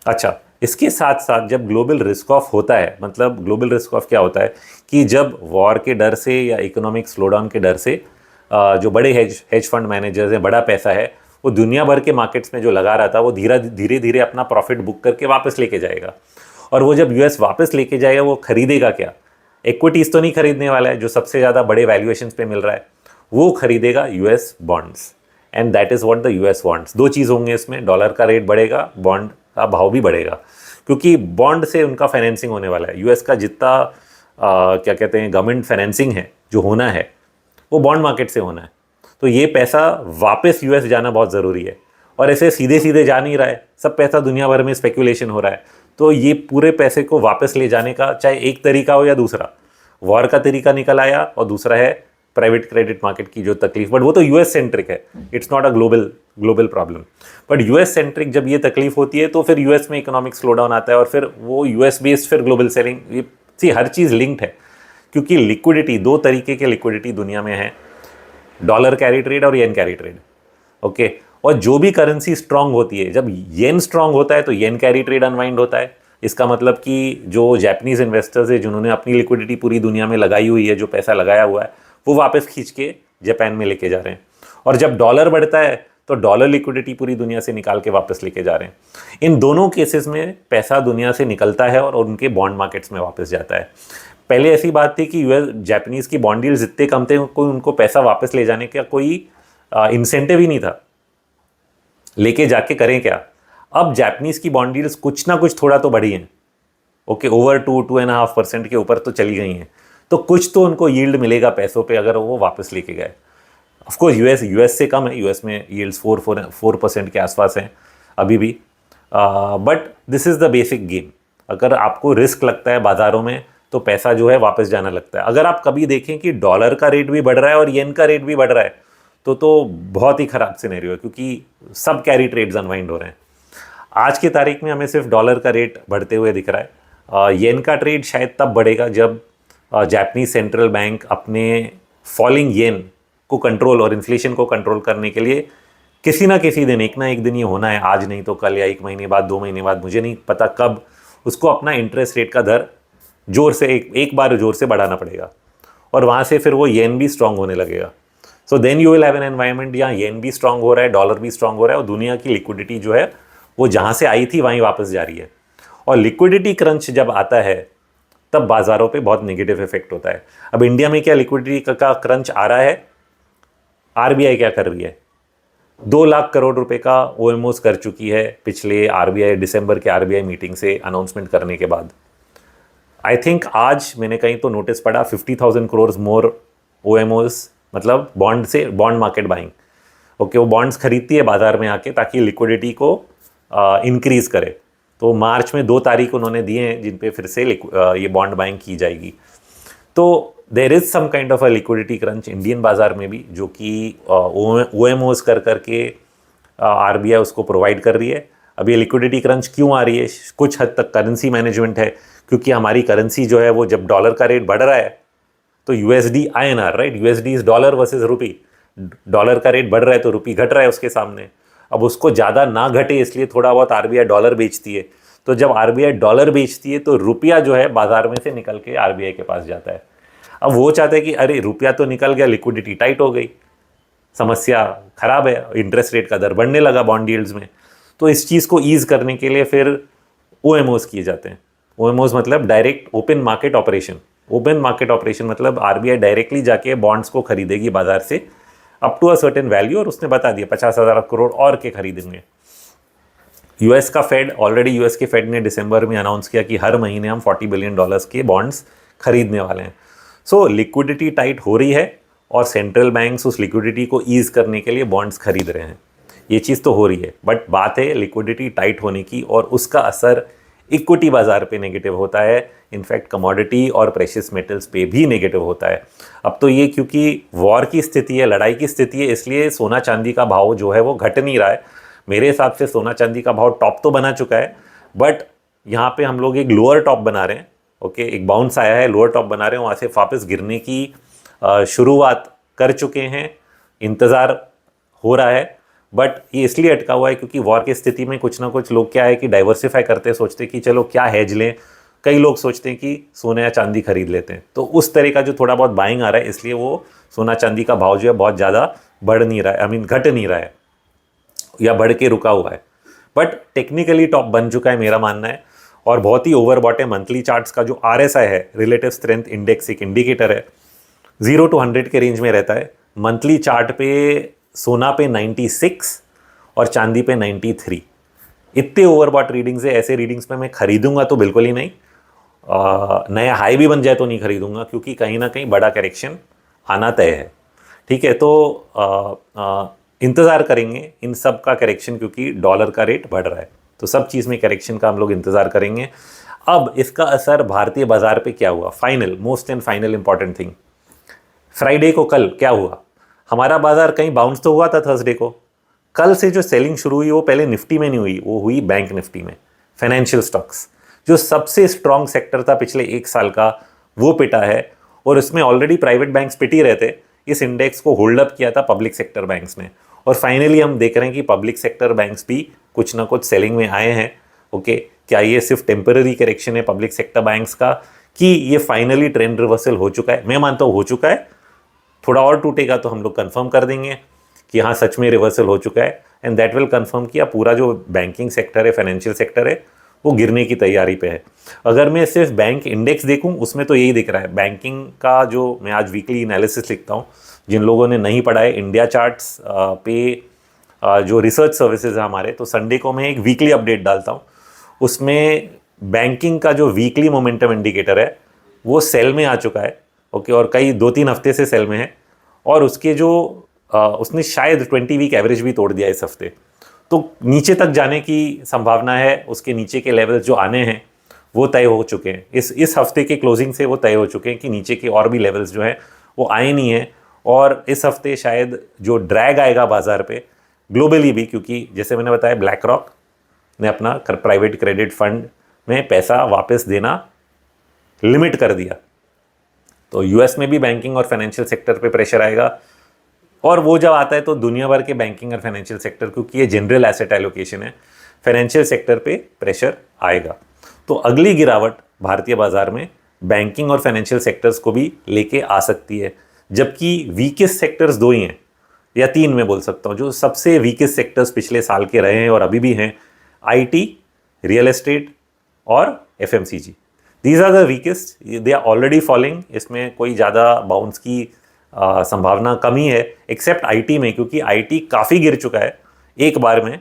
अच्छा, इसके साथ साथ जब ग्लोबल रिस्क ऑफ होता है, मतलब ग्लोबल रिस्क ऑफ क्या होता है कि जब वॉर के डर से या इकोनॉमिक स्लोडाउन के डर से जो बड़े हेज फंड मैनेजर्स हैं, बड़ा पैसा है, वो दुनिया भर के मार्केट्स में जो लगा रहा था वो धीरे धीरे अपना प्रॉफिट बुक करके वापस लेके जाएगा। और वो जब यूएस वापस लेके जाएगा वो खरीदेगा क्या? इक्विटीज़ तो नहीं खरीदने वाला है जो सबसे ज़्यादा बड़े वैल्यूएशंस पे मिल रहा है, वो खरीदेगा US bonds. And that is what the US wants. दो चीज़ होंगे इसमें, डॉलर का रेट बढ़ेगा, बॉन्ड का भाव भी बढ़ेगा, क्योंकि बॉन्ड से उनका फाइनेंसिंग होने वाला है। यूएस का जितना क्या कहते हैं गवर्नमेंट फाइनेंसिंग है जो होना है वो बॉन्ड मार्केट से होना है। तो ये पैसा वापस यूएस जाना बहुत ज़रूरी है, और ऐसे सीधे सीधे जा नहीं रहा है, सब पैसा दुनिया भर में स्पेकुलेशन हो रहा है। तो ये पूरे पैसे को वापस ले जाने का चाहे एक तरीका हो या दूसरा, वॉर का तरीका निकल आया, और दूसरा है प्राइवेट क्रेडिट मार्केट की जो तकलीफ, बट वो तो यूएस सेंट्रिक है, it's not a global problem. But US centric जब ये तकलीफ होती है तो फिर यूएस में इकोनॉमिक स्लोडाउन आता है, और फिर वो यूएस बेस्ड फिर ग्लोबल सेलिंग, ये हर चीज़ लिंक्ड है। क्योंकि लिक्विडिटी, दो तरीके के लिक्विडिटी दुनिया में है, डॉलर कैरी ट्रेड और येन कैरी ट्रेड, ओके। और जो भी करेंसी स्ट्रांग होती है, जब येन स्ट्रांग होता है तो येन कैरी ट्रेड अनवाइंड होता है। इसका मतलब कि जो जापानीज इन्वेस्टर्स है जिन्होंने अपनी लिक्विडिटी पूरी दुनिया में लगाई हुई है, जो पैसा लगाया हुआ है, वो वापस खींच के जापान में लेके जा रहे हैं। और जब डॉलर बढ़ता है तो डॉलर लिक्विडिटी पूरी दुनिया से निकाल के वापस लेके जा रहे हैं। इन दोनों केसेस में पैसा दुनिया से निकलता है और उनके बॉन्ड मार्केट्स में वापस जाता है। पहले ऐसी बात थी कि यूएस जापानीज़ की बॉन्ड डील्स इतने कम थे, कोई उनको पैसा वापस ले जाने का कोई इंसेंटिव ही नहीं था, लेके जाके करें क्या। अब जापानीज़ की बॉन्ड डील्स कुछ ना कुछ थोड़ा तो बढ़ी हैं, ओके, ओवर 2.5% के ऊपर तो चली गई हैं, तो कुछ तो उनको यील्ड मिलेगा पैसों पे अगर वो वापस लेके गए। ऑफकोर्स यूएस से कम है, यूएस में यील्ड्स 4% के आसपास हैं अभी भी, but this is the basic game. अगर आपको रिस्क लगता है बाज़ारों में तो पैसा जो है वापस जाना लगता है। अगर आप कभी देखें कि डॉलर का रेट भी बढ़ रहा है और येन का रेट भी बढ़ रहा है तो बहुत ही ख़राब सिनेरियो है, क्योंकि सब कैरी ट्रेड्स अनवाइंड हो रहे हैं। आज की तारीख में हमें सिर्फ डॉलर का रेट बढ़ते हुए दिख रहा है। येन का ट्रेड शायद तब बढ़ेगा जब जापानीज सेंट्रल बैंक अपने फॉलिंग येन को कंट्रोल और इन्फ्लेशन को कंट्रोल करने के लिए किसी ना किसी दिन, एक ना एक दिन ये होना है, आज नहीं तो कल या 1 महीने बाद, 2 महीने बाद, मुझे नहीं पता कब, उसको अपना इंटरेस्ट रेट का दर जोर से एक बार जोर से बढ़ाना पड़ेगा, और वहाँ से फिर वो येन भी स्ट्रांग होने लगेगा। So then you will have an environment जहाँ येन भी स्ट्रांग हो रहा है, डॉलर भी स्ट्रांग हो रहा है, और दुनिया की लिक्विडिटी जो है वो जहाँ से आई थी वहीं वापस जा रही है। और लिक्विडिटी क्रंच जब आता है तब बाज़ारों पे बहुत नेगेटिव इफेक्ट होता है। अब इंडिया में क्या लिक्विडिटी का क्रंच आ रहा है? आरबीआई क्या कर रही है? 2 लाख करोड़ रुपए का ओएमओस कर चुकी है पिछले आरबीआई दिसंबर के आरबीआई मीटिंग से अनाउंसमेंट करने के बाद। आई थिंक आज मैंने कहीं तो नोटिस पढ़ा 50,000 करोड़ मोर ओएमओस, मतलब बॉन्ड मार्केट बाइंग, ओके। वो बॉन्ड्स खरीदती है बाजार में आके ताकि लिक्विडिटी को इंक्रीज करे। तो मार्च में 2 तारीख उन्होंने दिए हैं जिन पे फिर से ये बॉन्ड बाइंग की जाएगी। तो there is some kind of a liquidity crunch Indian बाज़ार में भी, जो कि ओएमओस कर करके आरबीआई उसको प्रोवाइड कर रही है। अब ये लिक्विडिटी क्रंच क्यों आ रही है? कुछ हद तक करेंसी मैनेजमेंट है, क्योंकि हमारी करेंसी जो है वो जब डॉलर का रेट बढ़ रहा है तो USD INR, right, USD is dollar versus rupee, dollar का रेट बढ़ रहा है तो रुपी घट रहा है उसके सामने। अब उसको ज़्यादा ना घटे इसलिए थोड़ा बहुत आरबीआई डॉलर बेचती है। तो जब आरबीआई डॉलर बेचती है तो रुपया जो है बाजार में से निकल के आरबीआई के पास जाता है। अब वो चाहते हैं कि अरे रुपया तो निकल गया, लिक्विडिटी टाइट हो गई, समस्या खराब है, इंटरेस्ट रेट का दर बढ़ने लगा बॉन्ड यील्ड्स में। तो इस चीज़ को ईज करने के लिए फिर ओएमओस किए जाते हैं। ओएमओस मतलब direct open market operation. Open market operation मतलब आरबीआई डायरेक्टली जाके बॉन्ड्स को खरीदेगी बाजार से up to a certain value, और उसने बता दिया 50,000 करोड़ और के खरीदेंगे। यूएस का फेड, ऑलरेडी यूएस के फेड ने दिसंबर में अनाउंस किया कि हर महीने हम $40 बिलियन के बॉन्ड्स खरीदने वाले हैं। सो लिक्विडिटी टाइट हो रही है और सेंट्रल बैंक्स उस लिक्विडिटी को ईज करने के लिए बॉन्ड्स खरीद रहे हैं। ये चीज़ तो हो रही है, बट बात है लिक्विडिटी टाइट होने की, और उसका असर इक्विटी बाजार पे नेगेटिव होता है, इनफैक्ट कमोडिटी और प्रेशियस मेटल्स पे भी नेगेटिव होता है। अब तो ये क्योंकि वॉर की स्थिति है, लड़ाई की स्थिति है, इसलिए सोना चांदी का भाव जो है वो घट नहीं रहा है। मेरे हिसाब से सोना चांदी का भाव टॉप तो बना चुका है, बट यहाँ पे हम लोग एक लोअर टॉप बना रहे हैं। ओके, एक बाउंस आया है, लोअर टॉप बना रहे हैं, वहाँ से वापस गिरने की शुरुआत कर चुके हैं, इंतज़ार हो रहा है। बट ये इसलिए अटका हुआ है क्योंकि वॉर की स्थिति में कुछ ना कुछ लोग क्या है कि डाइवर्सिफाई करते हैं, सोचते हैं कि चलो क्या हेज लें। कई लोग सोचते हैं कि सोना या चांदी खरीद लेते हैं, तो उस तरह का जो थोड़ा बहुत बाइंग आ रहा है, इसलिए वो सोना चांदी का भाव जो है बहुत ज़्यादा बढ़ नहीं रहा है, घट नहीं रहा है या बढ़ के रुका हुआ है। बट टेक्निकली टॉप बन चुका है मेरा मानना है, और बहुत ही ओवरबॉट है। मंथली चार्ट्स का जो RSI है, रिलेटिव स्ट्रेंथ इंडेक्स, एक इंडिकेटर है, 0 to 100 के रेंज में रहता है। मंथली चार्ट पे सोना पे 96 और चांदी पे 93। इतने ओवरबॉट रीडिंग्स है, ऐसे रीडिंग्स पे मैं खरीदूंगा तो बिल्कुल ही नहीं। नया हाई भी बन जाए तो नहीं खरीदूंगा, क्योंकि कहीं ना कहीं बड़ा करेक्शन आना तय है। ठीक है, तो इंतज़ार करेंगे इन सब का करेक्शन, क्योंकि डॉलर का रेट बढ़ रहा है, तो सब चीज़ में करेक्शन का हम लोग इंतज़ार करेंगे। अब इसका असर भारतीय बाजार पे क्या हुआ, final most and final important thing, Friday को कल क्या हुआ। हमारा बाजार कहीं बाउंस तो हुआ था थर्सडे को। कल से जो सेलिंग शुरू हुई वो पहले निफ्टी में नहीं हुई, वो हुई बैंक निफ्टी में। फाइनेंशियल स्टॉक्स जो सबसे स्ट्रॉन्ग सेक्टर था पिछले 1 साल का, वो पिटा है, और इसमें ऑलरेडी प्राइवेट बैंक्स पिट ही रहे थे। इस इंडेक्स को होल्ड अप किया था पब्लिक सेक्टर बैंक्स ने, और फाइनली हम देख रहे हैं कि पब्लिक सेक्टर बैंक्स भी कुछ ना कुछ सेलिंग में आए हैं। ओके, क्या ये सिर्फ टेम्पररी करेक्शन है पब्लिक सेक्टर बैंक्स का, कि ये फाइनली ट्रेंड रिवर्सल हो चुका है? मैं मानता हूँ हो चुका है, थोड़ा और टूटेगा तो हम लोग कंफर्म कर देंगे कि हाँ सच में रिवर्सल हो चुका है, एंड दैट विल कंफर्म किया पूरा जो बैंकिंग सेक्टर है, फाइनेंशियल सेक्टर है, वो गिरने की तैयारी पे है। अगर मैं सिर्फ बैंक इंडेक्स देखूं, उसमें तो यही दिख रहा है। बैंकिंग का जो मैं आज वीकली एनालिसिस लिखता हूँ, जिन लोगों ने नहीं पढ़ा है, इंडिया चार्ट्स पे जो रिसर्च सर्विसेज है हमारे, तो संडे को मैं एक वीकली अपडेट डालता हूँ। उसमें बैंकिंग का जो वीकली मोमेंटम इंडिकेटर है वो सेल में आ चुका है। ओके, और कई 2-3 हफ्ते से सेल में है, और उसके जो उसने शायद 20 वीक एवरेज भी तोड़ दिया इस हफ्ते। तो नीचे तक जाने की संभावना है, उसके नीचे के लेवल्स जो आने हैं वो तय हो चुके हैं। इस हफ्ते के क्लोजिंग से वो तय हो चुके हैं कि नीचे के और भी लेवल्स जो हैं वो आए नहीं हैं, और इस हफ्ते शायद जो ड्रैग आएगा बाजार पे ग्लोबली भी, क्योंकि जैसे मैंने बताया ब्लैक रॉक ने अपना प्राइवेट क्रेडिट फंड में पैसा वापस देना लिमिट कर दिया, तो यूएस में भी बैंकिंग और फाइनेंशियल सेक्टर पे प्रेशर आएगा, और वो जब आता है तो दुनिया भर के बैंकिंग और फाइनेंशियल सेक्टर, क्योंकि ये जनरल एसेट एलोकेशन है, फाइनेंशियल सेक्टर पे प्रेशर आएगा। तो अगली गिरावट भारतीय बाजार में बैंकिंग और फाइनेंशियल सेक्टर्स को भी लेके आ सकती है, जबकि वीकेस्ट सेक्टर्स 2 ही हैं या 3 में बोल सकता हूँ। जो सबसे वीकेस्ट सेक्टर्स पिछले साल के रहे हैं और अभी भी हैं, IT, रियल एस्टेट और FMCG। These are the weakest, they are already falling. इसमें कोई ज़्यादा बाउंस की संभावना कमी है, एक्सेप्ट IT में, क्योंकि IT काफ़ी गिर चुका है एक बार में।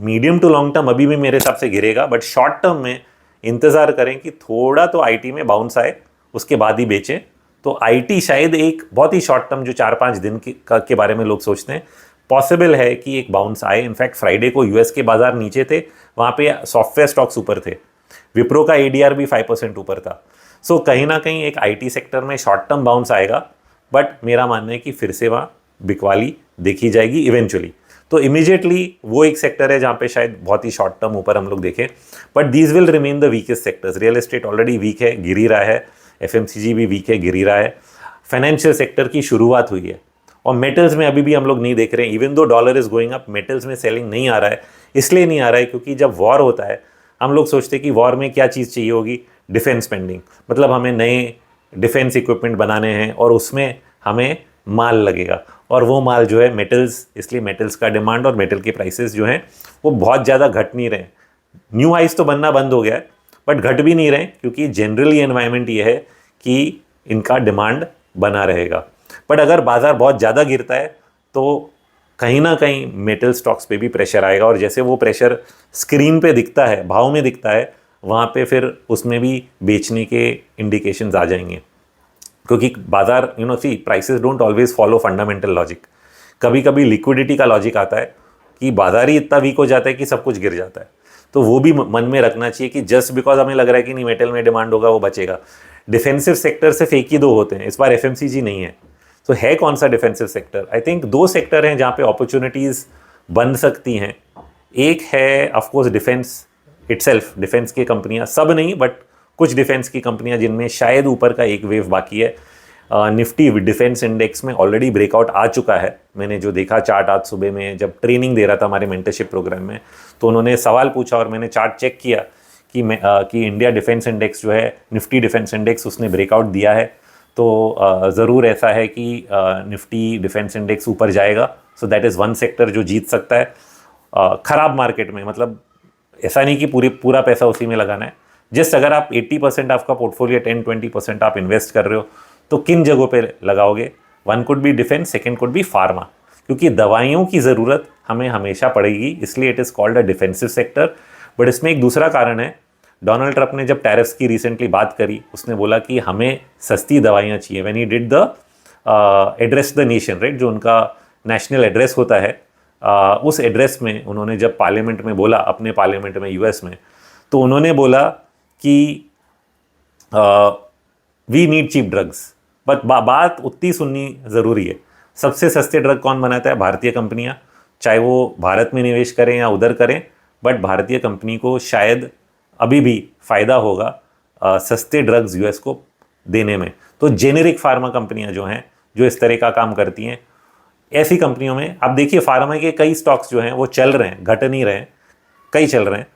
मीडियम टू लॉन्ग टर्म अभी भी मेरे हिसाब से गिरेगा, बट शॉर्ट टर्म में इंतज़ार करें कि थोड़ा तो IT में बाउंस आए, उसके बाद ही बेचें। तो IT शायद एक बहुत ही शॉर्ट टर्म, जो 4-5 दिन के बारे में लोग सोचते हैं, पॉसिबल है कि एक बाउंस आए। इनफैक्ट फ्राइडे को US के बाजार नीचे थे, वहाँ पे सॉफ्टवेयर स्टॉक्स ऊपर थे, विप्रो का ADR भी 5% ऊपर था। सो कहीं ना कहीं एक IT सेक्टर में शॉर्ट टर्म बाउंस आएगा, बट मेरा मानना है कि फिर से वहाँ बिकवाली देखी जाएगी इवेंचुअली। तो इमीडिएटली वो एक सेक्टर है जहाँ पे शायद बहुत ही शॉर्ट टर्म ऊपर हम लोग देखें, but these will remain the weakest sectors. Real estate already weak है, गिर ही रहा है, FMCG भी वीक है, गिर ही रहा है। फाइनेंशियल सेक्टर की शुरुआत हुई है, और मेटल्स में अभी भी हम लोग नहीं देख रहे हैं। Even though dollar is going up, metals में सेलिंग नहीं आ रहा है। इसलिए नहीं आ रहा है क्योंकि जब वॉर होता है, हम लोग सोचते हैं कि वॉर में क्या चीज़ चाहिए होगी, डिफेंस स्पेंडिंग, मतलब हमें नए डिफेंस इक्विपमेंट बनाने हैं और उसमें हमें माल लगेगा, और वो माल जो है मेटल्स, इसलिए मेटल्स का डिमांड और मेटल के प्राइसेस जो हैं वो बहुत ज़्यादा घट नहीं रहे। न्यू हाइस तो बनना बंद हो गया है, बट घट भी नहीं रहे, क्योंकि जनरली एनवायरनमेंट ये है कि इनका डिमांड बना रहेगा। बट अगर बाज़ार बहुत ज़्यादा गिरता है तो कहीं ना कहीं मेटल स्टॉक्स पे भी प्रेशर आएगा, और जैसे वो प्रेशर स्क्रीन पे दिखता है, भाव में दिखता है, वहाँ पे फिर उसमें भी बेचने के इंडिकेशंस आ जाएंगे। क्योंकि बाजार सी prices don't always follow fundamental logic. कभी कभी लिक्विडिटी का लॉजिक आता है कि बाजार ही इतना वीक हो जाता है कि सब कुछ गिर जाता है। तो वो भी मन में रखना चाहिए कि जस्ट बिकॉज हमें लग रहा है कि नहीं मेटल में डिमांड होगा वो बचेगा। डिफेंसिव सेक्टर सिर्फ एक ही दो होते हैं, इस बार एफएमसीजी नहीं है। तो है कौन सा डिफेंसिव सेक्टर? आई थिंक दो सेक्टर हैं जहाँ पे अपॉर्चुनिटीज़ बन सकती हैं। एक है ऑफकोर्स डिफेंस इटसेल्फ, डिफेंस की कंपनियां, सब नहीं बट कुछ डिफेंस की कंपनियां जिनमें शायद ऊपर का एक वेव बाकी है। निफ्टी डिफेंस इंडेक्स में ऑलरेडी ब्रेकआउट आ चुका है। मैंने जो देखा चार्ट आज सुबह में जब ट्रेनिंग दे रहा था हमारे मेंटरशिप प्रोग्राम में, तो उन्होंने सवाल पूछा और मैंने चार्ट चेक किया कि इंडिया डिफेंस इंडेक्स जो है, निफ्टी डिफेंस इंडेक्स, उसने ब्रेकआउट दिया है। तो ज़रूर ऐसा है कि निफ्टी डिफेंस इंडेक्स ऊपर जाएगा। सो दैट इज़ वन सेक्टर जो जीत सकता है ख़राब मार्केट में। मतलब ऐसा नहीं कि पूरा पैसा उसी में लगाना है। जस्ट अगर आप 80% आपका पोर्टफोलियो 10-20% आप इन्वेस्ट कर रहे हो तो किन जगहों पे लगाओगे? One could be defence, second could be pharma, क्योंकि दवाइयों की ज़रूरत हमें हमेशा पड़ेगी, इसलिए it is called a defensive sector. But इसमें एक दूसरा कारण है। डोनाल्ड ट्रंप ने जब टैरिफ्स की रिसेंटली बात करी, उसने बोला कि हमें सस्ती दवाइयाँ चाहिए। When he did the address the nation, right, जो उनका नेशनल एड्रेस होता है, उस एड्रेस में उन्होंने जब पार्लियामेंट में बोला, अपने पार्लियामेंट में यूएस में, तो उन्होंने बोला कि we need cheap drugs. But बात उतनी सुननी ज़रूरी है। सबसे सस्ते ड्रग कौन बनाता है? भारतीय कंपनियां, चाहे वो भारत में निवेश करें या उधर करें। बट भारतीय कंपनी को शायद अभी भी फ़ायदा होगा सस्ते ड्रग्स यूएस को देने में। तो जेनेरिक फार्मा कंपनियां जो हैं, जो इस तरह का काम करती हैं, ऐसी कंपनियों में आप देखिए फार्मा के कई स्टॉक्स जो हैं वो चल रहे हैं, घट नहीं रहे हैं, कई चल रहे हैं।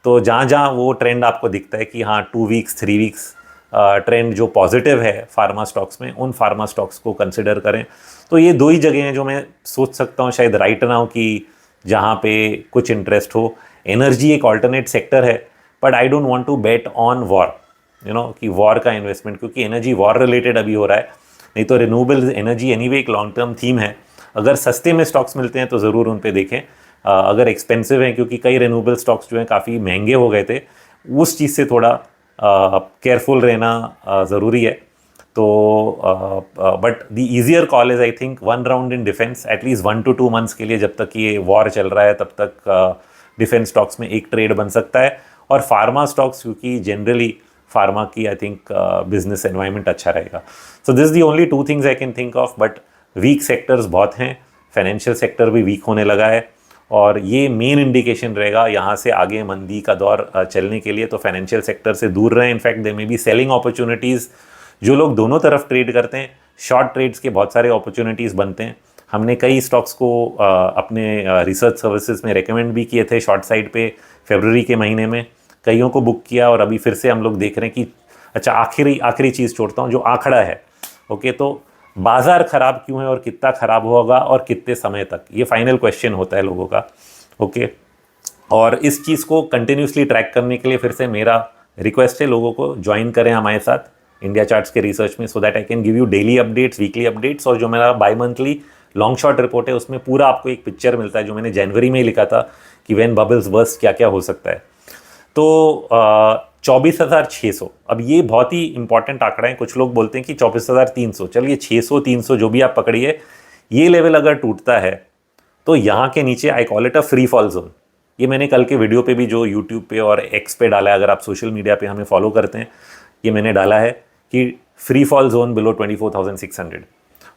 तो जहाँ जहाँ वो ट्रेंड आपको दिखता है कि हाँ 2 वीक्स 3 वीक्स ट्रेंड जो पॉजिटिव है फार्मा स्टॉक्स में, उन फार्मा स्टॉक्स को कंसिडर करें। तो ये दो ही जगह हैं जो मैं सोच सकता हूँ शायद राइट नाउ की जहाँ पे कुछ इंटरेस्ट हो। एनर्जी एक ऑल्टरनेट सेक्टर है, but I don't want to bet on war, कि वॉर का इन्वेस्टमेंट, क्योंकि एनर्जी वॉर रिलेटेड अभी हो रहा है। नहीं तो रिन्यूएबल एनर्जी एनीवे एक लॉन्ग टर्म थीम है। अगर सस्ते में स्टॉक्स मिलते हैं तो ज़रूर उन पे देखें। अगर एक्सपेंसिव हैं, क्योंकि कई रिन्यूएबल स्टॉक्स जो हैं काफ़ी महंगे हो गए थे, उस चीज़ से थोड़ा केयरफुल रहना ज़रूरी है। तो but the easier call is I think one round in defence, at least 1 to 2 months के लिए, जब तक ये वॉर चल रहा है तब तक डिफेंस स्टॉक्स में एक ट्रेड बन सकता है। और फार्मा स्टॉक्स, क्योंकि जनरली फार्मा की आई थिंक बिजनेस एनवायरनमेंट अच्छा रहेगा। So this the only 2 things I can think of. But weak sectors बहुत हैं, फाइनेंशियल सेक्टर भी वीक होने लगा है, और ये मेन इंडिकेशन रहेगा यहाँ से आगे मंदी का दौर चलने के लिए। तो फाइनेंशियल सेक्टर से दूर रहें। इनफैक्ट दे में बी सेलिंग अपॉर्चुनिटीज़। जो लोग दोनों तरफ ट्रेड करते हैं, शॉर्ट ट्रेड्स के बहुत सारे अपॉर्चुनिटीज़ बनते हैं। हमने कई स्टॉक्स को अपने रिसर्च सर्विसेज में रेकमेंड भी किए थे शॉर्ट साइड पे फरवरी के महीने में, कईयों को बुक किया, और अभी फिर से हम लोग देख रहे हैं कि अच्छा आखिरी चीज़ छोड़ता हूँ, जो आंकड़ा है, ओके, तो बाजार ख़राब क्यों है और कितना ख़राब होगा और कितने समय तक, ये फाइनल क्वेश्चन होता है लोगों का, ओके। और इस चीज़ को कंटिन्यूसली ट्रैक करने के लिए फिर से मेरा रिक्वेस्ट है, लोगों को ज्वाइन करें हमारे साथ इंडिया चार्ट्स के रिसर्च में, so that I can give you daily updates, weekly updates. और जो मेरा by monthly long short report है, उसमें पूरा आपको एक पिक्चर मिलता है, जो मैंने जनवरी में ही लिखा था कि व्हेन बबल्स बर्स्ट क्या क्या हो सकता है। तो 24,600, अब ये बहुत ही इंपॉर्टेंट आंकड़ा है। कुछ लोग बोलते हैं कि 24,300, चलिए 600-300 जो भी आप पकड़िए, ये लेवल अगर टूटता है तो यहाँ के नीचे I call it a free fall zone. ये मैंने कल के वीडियो पे भी जो यूट्यूब पे और एक्स पे डाला है, अगर आप सोशल मीडिया पे हमें फॉलो करते हैं, ये मैंने डाला है कि free fall zone below 24,600।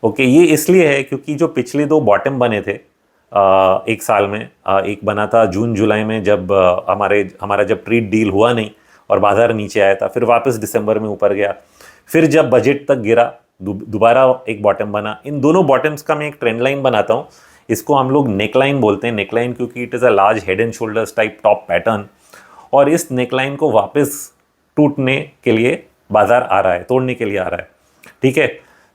Okay, ये इसलिए है क्योंकि जो पिछले 2 बॉटम बने थे एक साल में, एक बना था जून जुलाई में, जब हमारा जब ट्रेड डील हुआ नहीं और बाजार नीचे आया था, फिर वापस दिसंबर में ऊपर गया, फिर जब बजट तक गिरा दोबारा एक बॉटम बना। इन दोनों बॉटम्स का मैं एक ट्रेंड लाइन बनाता हूँ, इसको हम लोग नेकलाइन बोलते हैं। नेकलाइन क्योंकि it is a large head and shoulders type top pattern, और इस नेकलाइन को वापस टूटने के लिए बाजार आ रहा है, तोड़ने के लिए आ रहा है, ठीक है।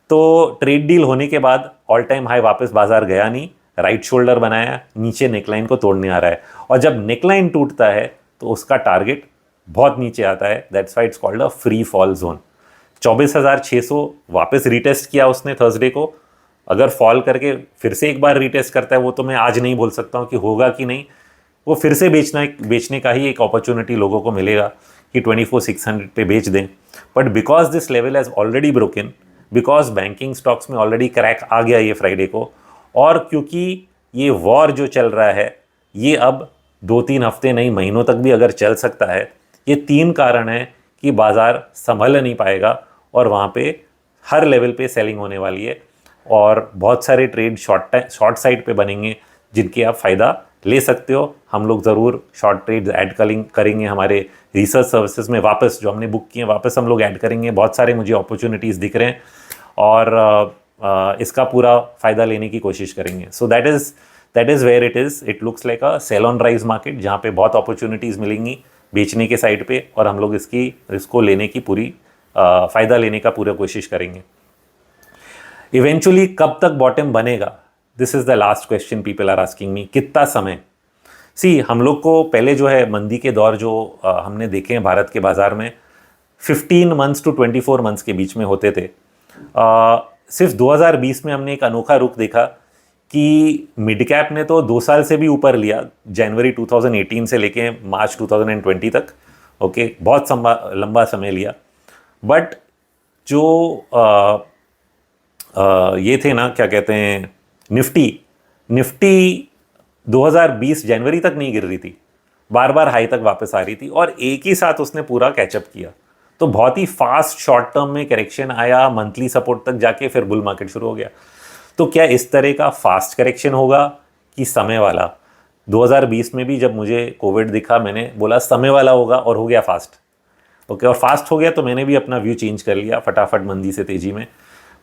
तो ट्रेड डील होने के बाद ऑल टाइम हाई वापस बाजार गया नहीं, राइट शोल्डर बनाया, नीचे नेकलाइन को तोड़ने आ रहा है, और जब नेकलाइन टूटता है तो उसका टारगेट बहुत नीचे आता है। That's why it's called a free fall zone. 24,600 वापस रीटेस्ट किया उसने थर्सडे को। अगर फॉल करके फिर से एक बार रीटेस्ट करता है, वो तो मैं आज नहीं बोल सकता हूँ कि होगा कि नहीं, वो फिर से बेचने का ही एक अपॉर्चुनिटी लोगों को मिलेगा कि 24,600 पे बेच दें। But because this level has already broken, because banking stocks में ऑलरेडी क्रैक आ गया ये फ्राइडे को, और क्योंकि ये वॉर जो चल रहा है ये अब 2-3 हफ्ते नहीं महीनों तक भी अगर चल सकता है, ये 3 कारण है कि बाज़ार संभल नहीं पाएगा और वहाँ पे हर लेवल पे सेलिंग होने वाली है और बहुत सारे ट्रेड शॉर्ट साइड पे बनेंगे जिनके आप फ़ायदा ले सकते हो। हम लोग ज़रूर शॉर्ट ट्रेड्स ऐड करेंगे हमारे रिसर्च सर्विसेज में, वापस जो हमने बुक किए हैं वापस हम लोग ऐड करेंगे। बहुत सारे मुझे अपॉर्चुनिटीज़ दिख रहे हैं और इसका पूरा फ़ायदा लेने की कोशिश करेंगे। So that is where it is. It looks like a sell on rise market जहाँ पे बहुत अपॉर्चुनिटीज़ मिलेंगी बेचने के साइड पे और हम लोग इसको लेने की पूरी फ़ायदा लेने का पूरा कोशिश करेंगे। इवेंचुअली कब तक बॉटम बनेगा, this is the last question people are asking me. कितना समय? हम लोग को पहले जो है मंदी के दौर जो हमने देखे हैं भारत के बाज़ार में 15 मंथ्स टू 24 मंथ्स के बीच में होते थे। सिर्फ 2020 में हमने एक अनोखा रुख देखा कि मिड कैप ने तो 2 साल से भी ऊपर लिया, जनवरी 2018 से लेके मार्च 2020 तक। ओके, बहुत लंबा समय लिया। बट जो ये थे ना, क्या कहते हैं, निफ्टी 2020 जनवरी तक नहीं गिर रही थी, बार बार हाई तक वापस आ रही थी और एक ही साथ उसने पूरा कैचअप किया। तो बहुत ही फास्ट शॉर्ट टर्म में करेक्शन आया, मंथली सपोर्ट तक जाके फिर बुल मार्केट शुरू हो गया। तो क्या इस तरह का फास्ट करेक्शन होगा कि समय वाला? 2020 में भी जब मुझे कोविड दिखा मैंने बोला समय वाला होगा और हो गया फास्ट। ओके, और फास्ट हो गया तो मैंने भी अपना व्यू चेंज कर लिया फटाफट मंदी से तेजी में।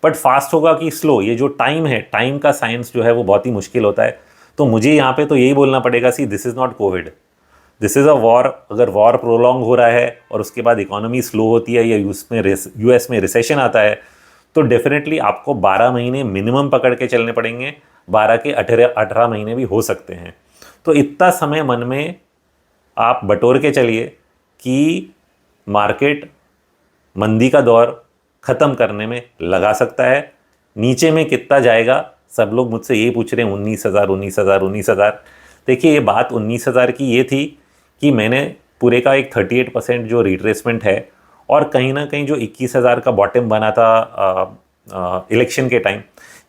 बट फास्ट होगा कि स्लो, ये जो टाइम है, टाइम का साइंस जो है वो बहुत ही मुश्किल होता है। तो मुझे यहाँ पे तो यही बोलना पड़ेगा, this is not Covid, this is a war. अगर वॉर प्रोलॉन्ग हो रहा है और उसके बाद इकोनॉमी स्लो होती है या यूएस में रिसेशन आता है तो डेफिनेटली आपको 12 महीने मिनिमम पकड़ के चलने पड़ेंगे, 12 के 18 महीने भी हो सकते हैं। तो इतना समय मन में आप बटोर के चलिए कि मार्केट मंदी का दौर ख़त्म करने में लगा सकता है। नीचे में कितना जाएगा, सब लोग मुझसे ये पूछ रहे हैं 19,000। देखिए, ये बात 19,000 की ये थी कि मैंने पूरे का एक 38% जो रिट्रेसमेंट है और कहीं ना कहीं जो 21,000 का बॉटम बना था इलेक्शन के टाइम,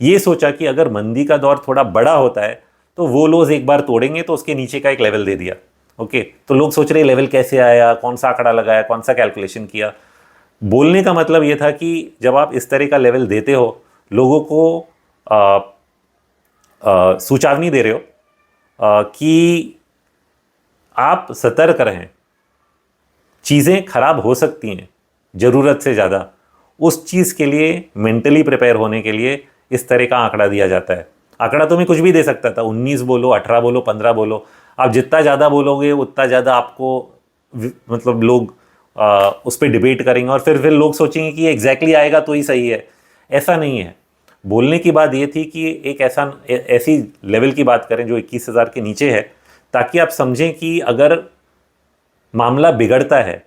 ये सोचा कि अगर मंदी का दौर थोड़ा बड़ा होता है तो वो लोग एक बार तोड़ेंगे तो उसके नीचे का एक लेवल दे दिया। ओके, तो लोग सोच रहे लेवल कैसे आया, कौन सा आंकड़ा लगाया, कौन सा कैलकुलेशन किया। बोलने का मतलब ये था कि जब आप इस तरह का लेवल देते हो, लोगों को सुचावनी दे रहे हो कि आप सतर्क रहें, चीज़ें खराब हो सकती हैं ज़रूरत से ज़्यादा। उस चीज़ के लिए मेंटली प्रिपेयर होने के लिए इस तरह का आंकड़ा दिया जाता है। आंकड़ा तो मैं कुछ भी दे सकता था, 19 बोलो, 18 बोलो, 15 बोलो। आप जितना ज़्यादा बोलोगे उतना ज़्यादा आपको मतलब लोग उस पर डिबेट करेंगे और फिर लोग सोचेंगे कि एग्जैक्टली आएगा तो ही सही है। ऐसा नहीं है। बोलने की बात ये थी कि एक ऐसी लेवल की बात करें जो 21,000 के नीचे है, ताकि आप समझें कि अगर मामला बिगड़ता है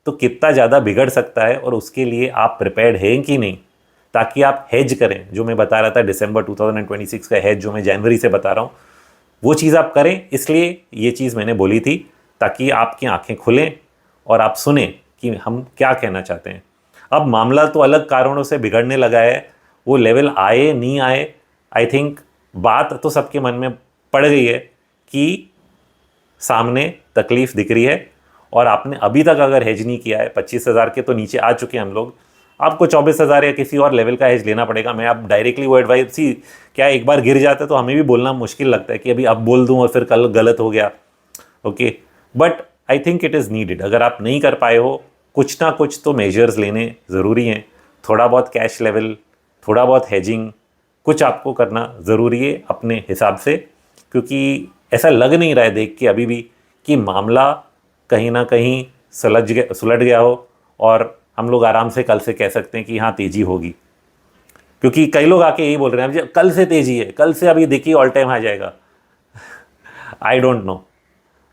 तो कितना ज़्यादा बिगड़ सकता है और उसके लिए आप प्रिपेयर्ड हैं कि नहीं, ताकि आप हेज करें। जो मैं बता रहा था दिसंबर 2026 का हेज जो मैं जनवरी से बता रहा हूँ, वो चीज़ आप करें। इसलिए ये चीज़ मैंने बोली थी ताकि आपकी आंखें खुलें और आप सुने कि हम क्या कहना चाहते हैं। अब मामला तो अलग कारणों से बिगड़ने लगा है, वो लेवल आए नहीं आए, आई थिंक बात तो सबके मन में पड़ गई है कि सामने तकलीफ दिख रही है और आपने अभी तक अगर हेज नहीं किया है, 25,000 के तो नीचे आ चुके हैं हम लोग, आपको 24,000 या किसी और लेवल का हेज लेना पड़ेगा। मैं आप डायरेक्टली वो एडवाइस क्या एक बार गिर जाता है तो हमें भी बोलना मुश्किल लगता है कि अभी अब बोल दूं और फिर कल गलत हो गया। Okay, but I think it is needed. अगर आप नहीं कर पाए हो, कुछ ना कुछ तो मेजर्स लेने ज़रूरी हैं। थोड़ा बहुत कैश लेवल, थोड़ा बहुत हेजिंग, कुछ आपको करना ज़रूरी है अपने हिसाब से, क्योंकि ऐसा लग नहीं रहा है देख के अभी भी कि मामला कहीं ना कहीं सुलझ गया हो और हम लोग आराम से कल से कह सकते हैं कि हाँ तेज़ी होगी। क्योंकि कई लोग आके यही बोल रहे हैं कल से तेज़ी है, कल से अभी देखिए ऑल टाइम आ जाएगा। I don't know.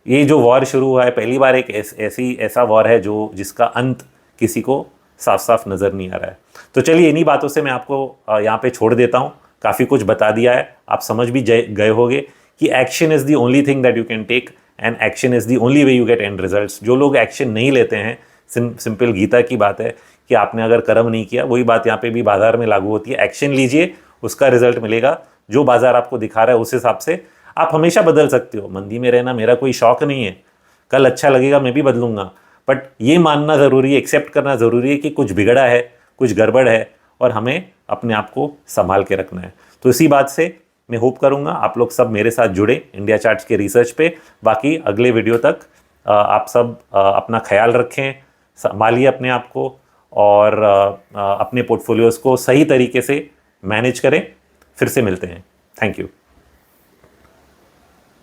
ये जो वॉर शुरू हुआ है पहली बार एक ऐसा वॉर है जिसका अंत किसी को साफ साफ नज़र नहीं आ रहा है। तो चलिए इन्हीं बातों से मैं आपको यहाँ पे छोड़ देता हूँ। काफ़ी कुछ बता दिया है, आप समझ भी गए होंगे कि action is the only thing that you can take and action is the only way you get and results. जो लोग एक्शन नहीं लेते हैं, सिंपल गीता की बात है कि आपने अगर कर्म नहीं किया, वही बात यहाँ पे भी बाजार में लागू होती है। एक्शन लीजिए, उसका रिजल्ट मिलेगा। जो बाजार आपको दिखा रहा है उस हिसाब से आप हमेशा बदल सकते हो, मंदी में रहना मेरा कोई शौक नहीं है, कल अच्छा लगेगा मैं भी बदलूंगा, बट ये मानना ज़रूरी है, एक्सेप्ट करना ज़रूरी है कि कुछ बिगड़ा है, कुछ गड़बड़ है और हमें अपने आप को संभाल के रखना है। तो इसी बात से मैं होप करूंगा आप लोग सब मेरे साथ जुड़े इंडिया चार्ट्स के रिसर्च पे। बाकी अगले वीडियो तक आप सब अपना ख्याल रखें, संभालिए अपने आप को और अपने पोर्टफोलियोज़ को सही तरीके से मैनेज करें। फिर से मिलते हैं। Thank you.